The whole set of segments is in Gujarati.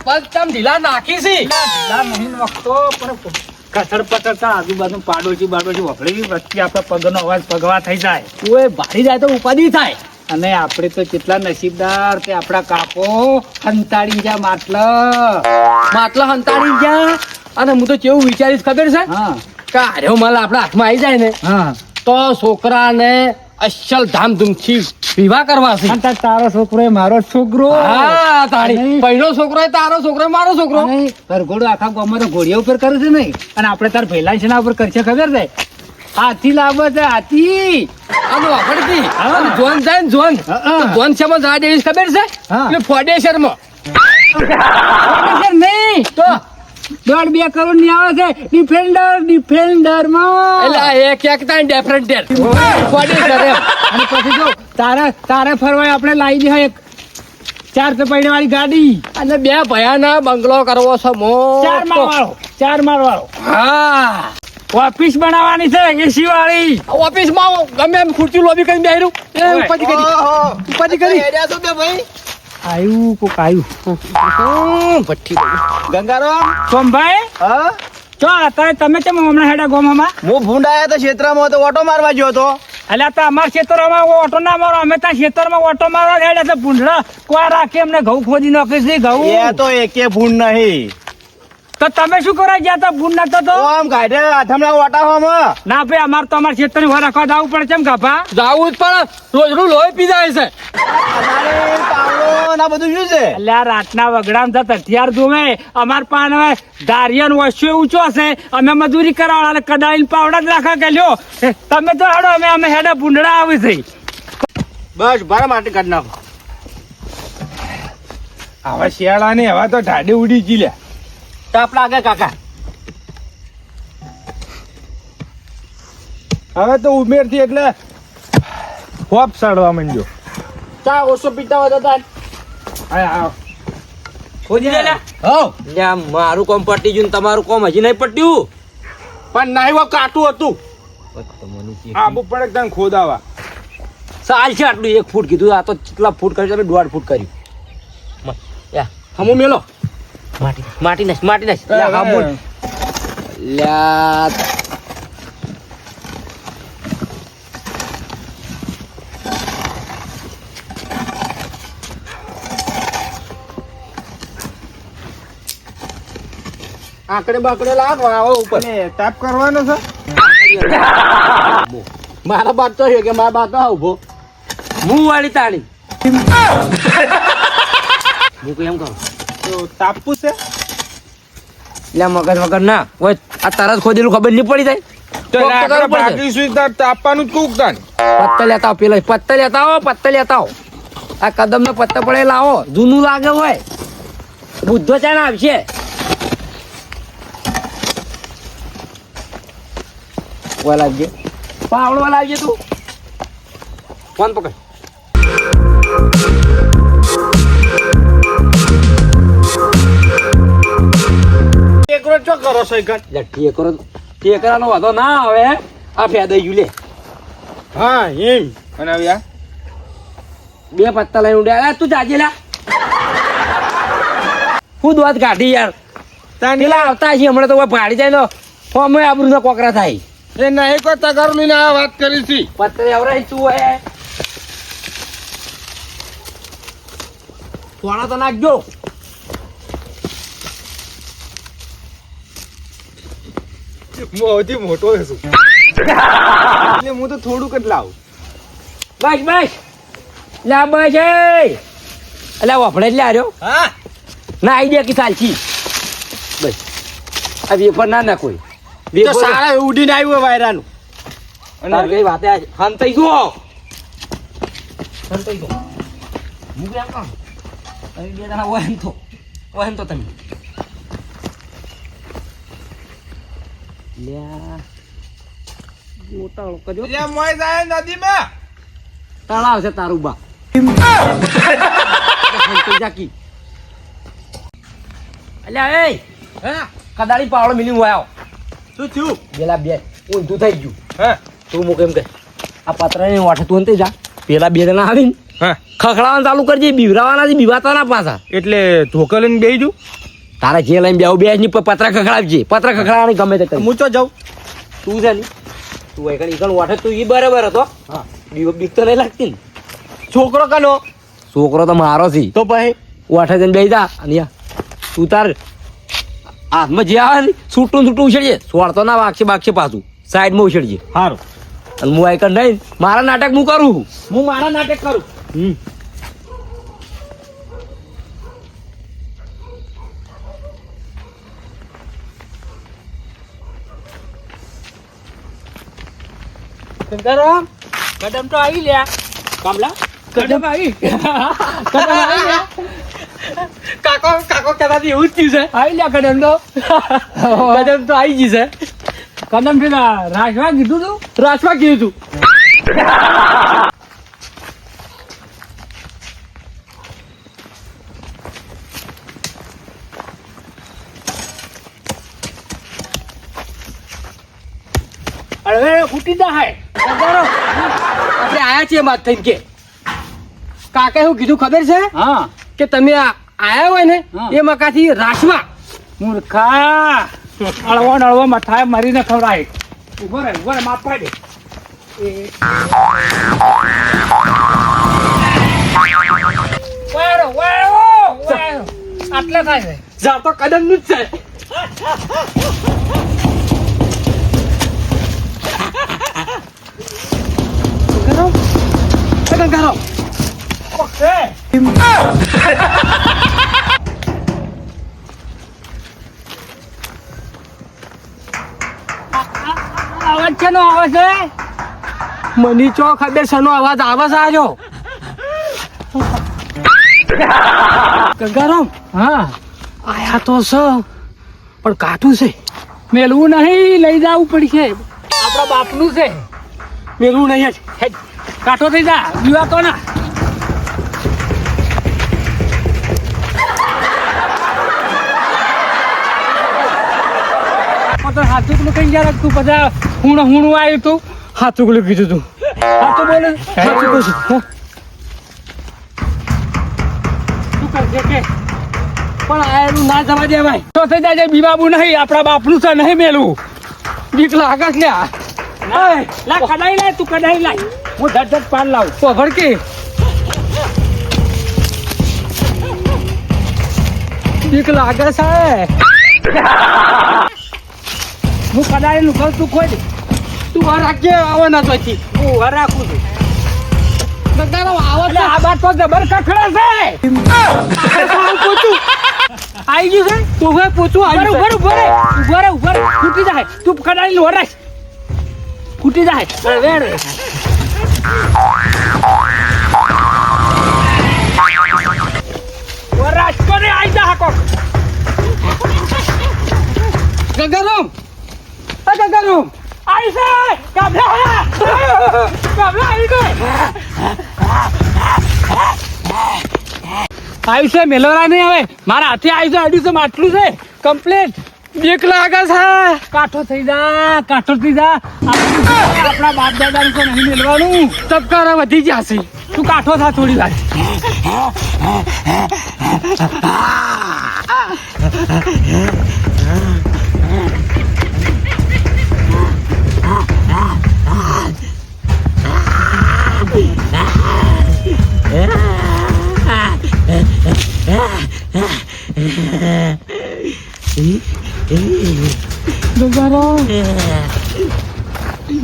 પગ તમ ઢીલા નાખી છે ઢીલા નહીં વખતો પણ કચડ પચડ આજુબાજુ પાડોશી વફળી વચ્ચે આપડે પગનો અવાજ પગવા થઈ જાય ઓય ભારી જાય તો ઉપાધિ થાય. અને આપણે તો કેટલા નસીબદાર તે આપડા કાકો હંતાડી જા માટલા હંતાડી ગયા. અને હું તો કેવું વિચારીશ ખબર છે હા કે આર્યો માલ આપણા હાથમાં આવી જાય ને હા તો છોકરાને અસલ ધામધૂમથી વિવાહ કરવા છે. અને તારો છોકરો એ મારો છોકરો હા તારી પહેલો છોકરો એ તારો છોકરો મારો છોકરો. ઘરઘોડું આખા ગામમાં તો ઘોડિયા ઉપર કરે છે નહીં અને આપણે તાર પહેલા છે ઉપર કરશે ખબર છે હાથી લાવે છે હાથી આનો વાપરતી જોન જાય ને જોન જોન છે માં જવા દેવી ખબર છે હા. એટલે ફોડેશર માં નહીં તો 1.5 કરોડ ની આવે છે ડિફેન્ડર માં એટલે આ એક તા ડિફરન્ટ ફોડેશર એમ. અને પછી જો તારે ફરવાય આપણે લાવી દે એક 4 પૈડા વાળી ગાડી અને બે ભયાના બંગલો કરવો છે ચાર માળ વાળો હા ઓફિસ બનાવવાની છે એસી વાળી ઓફિસ માં ગમે એમ ખુરચી લોબી કરીને બેહરું એ ઉપાધિ કરી આયુ કોક આયુ ભઠ્ઠી ગંગારામ સોમભાઈ હા ચો અત્યારે તમે કેમ હમણાં હેડા ગોમામાં હું ભૂંડાયા તો ક્ષેત્રમાં તો ઓટો મારવા ગયો હતો. એટલે તો અમારા ખેતરોમાં ઓટો ના મારો અમે ત્યાં ખેતરમાં ઓટો મારવા હેડ્યા છે ભૂંડડા કોઈ રાખે એમને ઘઉં ખોદી નાખે છે એ ઘઉં તો એકે ભૂંડ નહીં તો તમે શું કરવા ગયા તા ભૂંડ નાખતો તો આમ કાઢે હાથમણા ઓટા હોમાં ના ભાઈ અમારે તો અમારા ખેતરની વાર રાખવા જવું પડે કેમ કાપા જાવું જ પણ રોજનું લોહી પી જાય છે. અમારે પાવડો ના બધું શું છે એટલે આ રાતના વગડામ થતા હથિયાર જોવે અમાર પાન હવે ધારિયન વસ્યો ઊંચો છે અમે મજૂરી કરાવડા કડાઈને પાવડા જ રાખા કે લ્યો તમે તો હેડો અમે હેડા ભૂંડડા આવે છે બસ ભારા માટે કાઢ નાખો. આવા શિયાળા ને હવા તો ઢાડે ઉડી ગઈ લે. તાપ લાગે કાકા હવે તો ઉમેર થી એટલે હોપ સડવા માંડ્યો. ચા ઓછો પીતા હોય તો તાર મારું કોમ પટી ગયું ને તમારું કોમ હજી નહીં પટ્યું. પણ નહીં વો કાટું હતું આબુ પડે તને ખોદાવા. સાલ છે આટલું 1 ફૂટ કીધું આ તો કેટલા ફૂટ કર્યું તમે 1.5 ફૂટ કર્યું. હમું મેલો માટી નાખ લ્યા, હા બોલ. લ્યા આકડે બાકડે લાગ આવો ઉપર તાપ કરવાનો છે. મારા બાદ તો છે કે મારા બાદ તો ઉભો હું વાળી તાળી હું કેમ કહું તો તાપવું છે. લ્યા મગજ વગર ના ઓય આ તરત ખોદેલું ખબર નહીં પડી જાય તો કોક તો આપણે કરવું પડશે. ભાગીશું તાર તાપવાનું જ કુક તાન. પત્તા લેતા આવો પેલા પત્તા લેતા આવો આ કદમ ને પત્તા પડે લાવો જૂનું લાગે હોય બુદ્ધો ચાણ આવશે. લાવજે પાવડો લાવજે તું ફોન પકડ. એકરો ચો કરો છો એક ઠેકરાનો વાંધો ના આવે આ ફેદાઈ ગયું લે હા એમ અને હવે આ 2 પત્તા લઈને ઉડ્યા તું જાજે લા હું દોત કાઢી યાર પેલા આવતા છે હમણાં તો ભાડી જાય તો અમે આબરૂ ના કોકરા થાય. એ નહીં કોઈ તગારું લઈને આ વાત કરી છે. પત્તા એવરાય તું હોય થોડા તો નાખજો. મોટી મોટો છું એટલે હું તો થોડુંક જ લાવું. બસ લા બસ એટલે વફડે જ લ્યો હા ના આઈડિયા કે ચાલશી બસ આ વેફર ના ના કોઈ તો સારા ઉડીને આવ્યું વાયરાનું તાર કઈ વાતે આજ હંતાઈ ગયો હું કેમ કહું તમે 2 જણા હોય તો તમે લ્યા મોટા લોકો જો એટલે મોય જાય નદીમાં તળાવ છે તારું બા હંતાઈ જાકી અલ્યા એ કદાળી પાવડો મિલી વાયો શું થયું પેલા 2 ઊંધું થઈ ગયું હા તું મૂક એમ કે આ પતરાની વાઠે તું અંતે જા પેલા 2 જણા આવીને હા ખખડાવાનું ચાલુ કરજે, બીવરાવાના છે, બીવાતા ના પાછા. એટલે ધોકા લઈને બેસી જઉં. તારે જે લઈને બેહું બેસ ની પતરા ખખડાવજે, પતરા ખખડાવવાની ગમે તે કરી. હું તો જાઉં. તું છે ને તું એકણ વાઠે તું ઈ બરાબર હતો. હા બીક તો નહીં લાગતી ને. છોકરો કનો છોકરો તો મારો છે. તો પછી વાઠે જઈને બેસી જા અને તું તાર હાથમાં જે આવે ને છૂટું ઉછળજે, સોળતો ના વાગશે બાગશે પાછું સાઈડમાં ઉછળજે. સારું. અને હું એકણ નહીં મારા નાટક હું કરું. હું મારા નાટક કરું. ગરમ કદમ તો આવી લ્યા કમલા કદમ આવી કદમ આવી લ્યા કાકો કહેતા એવું જ થયું છે. આવી લ્યા કદમ તો કદમ તો આવી ગઈ છે. કદમ થી રાશવા કીધું તું રાસમાં કીધું તું. અરે ફૂટી જાય આપણે આયા છીએ માત થઈને કે કાકા એવું કીધું ખબર છે હા કે તમે આયા હોય ને હા. એ મકાથી રાસમાં મૂર્ખા અળવો મઠાય મરીને ખવડાય ઉભો રે માપવા દે આટલે થાય છે જા તો કદમ નું જ છે. કદમ કરો. અવાજ છે નો આવે છે મની ચો ખબર સનો અવાજ આવે છે આજો. ગંગારામ હા આયા તો છે પણ કાઠું છે. મેલવું નહીં લઈ જવું પડશે આપણા બાપનું છે મેલું નહીં જ. હેડ, કાઠો થઈ જા દીવાતો ના હાથુકલું કઈ ગયા તું બધા હુણું આવ્યું તું હાથુકલું કીધું તું. હાથું બોલે હાથું કહું છું. શું કરશે કે પણ આયરું ના જવા દેવાય. તો થઈ જાય બીબાબુ નહીં આપણા બાપનું છે નહીં મેલું બીક લાગે છે લ્યા. લા કડાઈ લાય તું કડાઈ લાય હું ઝટ પાન લાવું ખબર કે બીક લાગે છે. હું કડાઈ નું કહું તું ખોઈ દે તું આ રાખજે આવે ના જોઈતી. હું ઘર રાખું છું ગંગારામ આવો એટલે આ બાત તો જબર કખડા છે આવી ગયું છે. તું હવે પૂછું આવી ઉભર ફૂટી જાય તું કડાઈ નું હરાશ ફૂટી જાય અરે વેડ વરાશ કોને આઈ જા હાકો ગંગારામ. આ ગંગારામ આઈ છે કાબલા આવી ગઈ આવી છે મેલોરા નહીં હવે મારા હાથે આવી છે અડી છે માટલું છે કમ્પ્લેટ બીક લાગે છે. કાઠો થઈ જા આપણા બાપ દાદા તો નહીં મેળવાનું તબકારા વધી ગયા છે. તું કાઠો થા થોડી વાર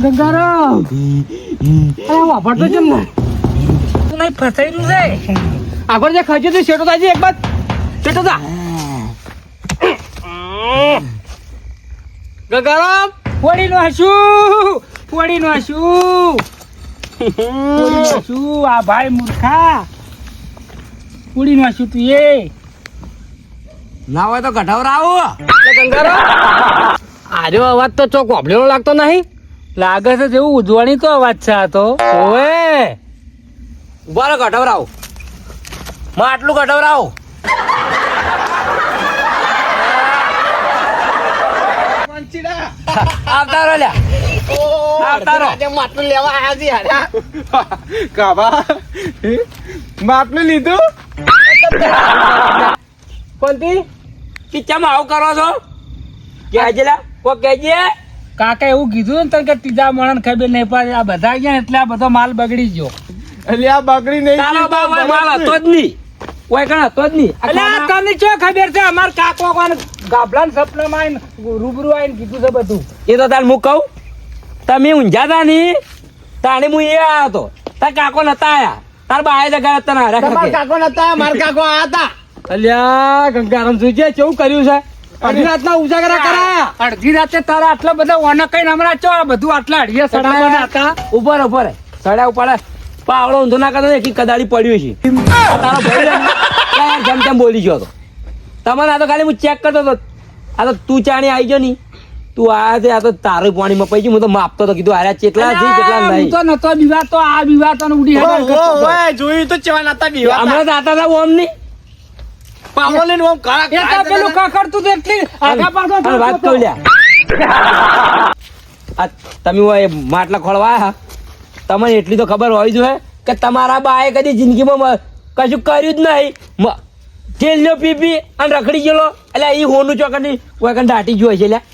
ગંગારામ અરે વાપરતો કેમ ને તું નહીં ફસાયેલું છે આગળ જે ખાજે તો શેટો તાજી એક બાદ શેટો તા. ગંગારામ ફોડીનું હશું આ ભાઈ મૂર્ખા ફોડીનું હશું તું એ ના હોય તો કઢાવરાવો. ગંગારામ આર્યો અવાજ તો ચોક ઓભળેલો લાગતો નહીં. લાગે છે જેવું ઉજવણી તો અવાજ છે આ તો ઓએ ઉભા રહો કઢાવરાવો. માં આટલું કઢાવરાવો. આવતા રહો લ્યા. આવતા રહો. માટલું લેવા આયા છે યાર. કાબા માટલું લીધું કોણથી કે ચમ આવું કરો છો કહેજે લા કો કહેજે કાકા એવું કીધું ને તને કે ત્રીજા માણસ ખબર નહીં પડે આ બધા ગયા એટલે આ બધો માલ બગડી ગયો. એટલે આ બગડી નહીં તારો ગયું તો બાપ માલ હતો જ નહીં કોઈ કણ હતો જ નહીં એટલે આ તને શું ખબર છે અમાર કાકો કોને ગાભલા ને સપનામાં આવીને રૂબરૂ આવીને કીધું છે બધું. એ તો તાર હું કહું તમે ઊંઝા તા ની તાણે હું એ આવ્યો હતો તાર કાકો નતા આયા તાર બાએ જગા તને હારા તમારા ખાતે. કાકો નતા મારા કાકો આયા હતા. અલ્યા ગંગારામ જોજે કેવું કર્યું છે અડધી રાતના ઉજાગરા કરાયા. અડધી રાતે તારા આટલા બધા ઓના કઈ હમણાં ચો આ બધું આટલા અડીએ સડાવાના હતા. ઉપર ઉપર સડા ઉપર પાવડો ઊંધો ના કરતો એકી કદાળી પડ્યું છે તારો ભાઈ લે, યાર જેમ તેમ બોલી ગયો હતો તમને. આ તો ખાલી હું ચેક કરતો હતો. આ તો તું ચાણી આવી ગયો ની તું આયા છે. આ તો તારું પાણીમાં પડી ગયું. હું તો માપતો હતો કીધું આર્યા ચેટલા છે કેટલા હું નહીં. તો નતો બીવા તો આ બીવા તો ઉડી હેરાન કરતો હતો. ઓય જોયું તો ચેવા નતા બીવા હમણાં તો આતા હતા ઓમ ની પાવડો લઈને ઓમ કાળા એ તો પેલું કકડતું તો એટલી આગા પાછો અને વાત થતો કહું હતો. લ્યા આ તમે ઓય માટલા ખોળવા આયા તમને એટલી તો ખબર હોવી જોઈએ કે તમારા બાએ કદી જિંદગીમાં કશું કર્યું જ નહીં. જેલ્યો પી અને રખડી ગયેલો એટલે એ હોનું ચોકડી કોઈ દાટી જોઈ છે લ્યા.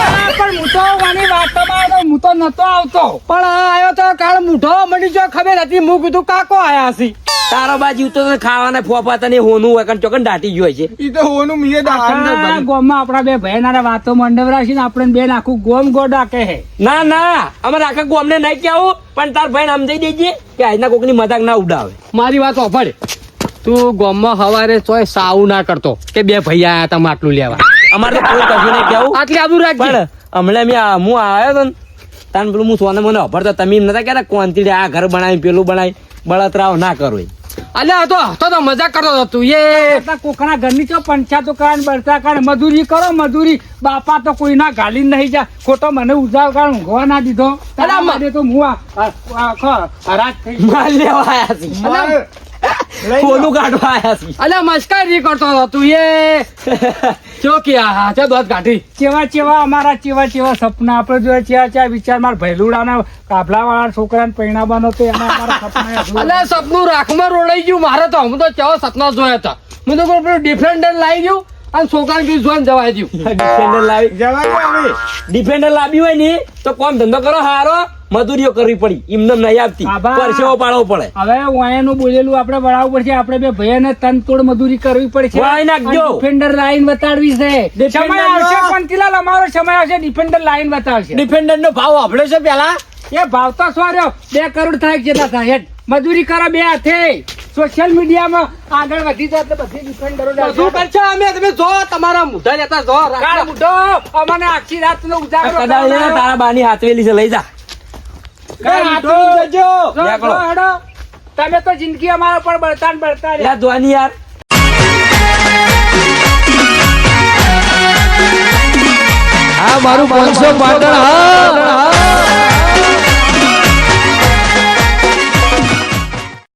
અરે પણ હું તો વાની વાતમાં આવ્યો તો હું તો નતો આવતો. પણ આ આયો તો કાળ મૂઢો મળી જો ખબર હતી હું કીધું કાકો આયા હશે. તારો બાજુ તો ખાવાના ફોફા તને હોનું હોય ચોકન દાટી જોઈ છે. ઈ તો હોનું મીએ આખા ગામમાં આપણા બે ભાઈના વાતો મંડપ રાખીને આપણે બેન આખું ગોમ ગોડા કહે. ના ના અમારે આખા ગોમને નહીં કેવું પણ તાર ભાઈ સમજાઈ દેજે કે આજના કોકની મજાક ના ઉડાવે. મારી વાત સાંભળ તું ગામમાં હવારે ચોય સાવ ના કરતો કે બે ભાઈ આયા હતા માટલું લેવા. અમારે તો કોઈ કશું નહીં કેવું આટલી આબુ રાખજે. પણ હમણાં હું આવ્યો હતો ને તાન પેલું હું સોને મને અભરતો તમે એમ નતા કહેતા કોનથી આ ઘર બનાવી પેલું બનાવી બળતરાવ ના કરો એ. અલ્યા તો મજાક કરતો હતો તું એ આ કોકના ઘરની ચો પંચાયતો કરે ને બળતા કરે મજૂરી કરો મજૂરી. બાપા તો કોઈના ગાલી નહીં જા ખોટો મને ઉજાવ કાળ ઊંઘવા ના દીધો. તારા માટે તો હું હરાજ થઈ ગયો. માલ લેવા આયા છે હોનું કાઢવા આયા છે. અલ્યા મસ્કરી કરતો હતો તું એ ચો કે આ ચો દોત કાઢી. ચેવા અમારા ચેવા સપના આપણે જોયા ચેવા વિચાર મારા ભૈલુડાના કાબલા વાળા છોકરાને પૈણાવાનો તો એના અમારા સપના હતા. અલ્યા સપનું રાખમાં રોડાઈ ગયું મારે તો હું તો કેવો સપના જોયા હતા. હું તો પેલું ડિફેન્ડર લાવી ગયું અને છોકરાને કીધું જોઈને જવા દઉં. ડિફેન્ડર લાવી જવા દો હવે ડિફેન્ડર લાવી હોય ને તો કોમ ધંધો કરો હારો મજૂરીઓ કરવી પડી એમને નહીં આપતી આભા. પરસેવો પાડવો પડે. હવે વાયાનું બોલેલું આપણે બળાવવું પડશે. આપણે બે ભાઈને તન તોડ મજૂરી કરવી પડશે. વાય નાખજો. ડિફેન્ડર લાઈન બતાડવી છે. Defender સમય આવશે પંકીલાલ અમારો સમય આવશે ડિફેન્ડર લાઈન બતાવશે. ડિફેન્ડર નો ભાવ આપડે છે પેલા એ ભાવ તો સોર્યો 2 કરોડ થાય કે કેટલા થાય હેડ. મજૂરી કરો બે હાથે. સોશિયલ મીડિયામાં આગળ વધી જાય એટલે બધી ડિફેન્ડરો શું કરશો અમે તમે જો તમારા મુઢા લેતા જો કાળ મૂઢો અમને આખી રાતનો ઉજાગરો કદાચ લે ને તારા બાની હાથવેલી છે લઈ જા. કાળ મૂઢો. જજો. જો, નીકળો. જો, હેડો. તમે તો જિંદગી અમારા પર બળતા ને બળતા રહ્યા. યા ધોની યાર આ મારું 500 પાટણ હા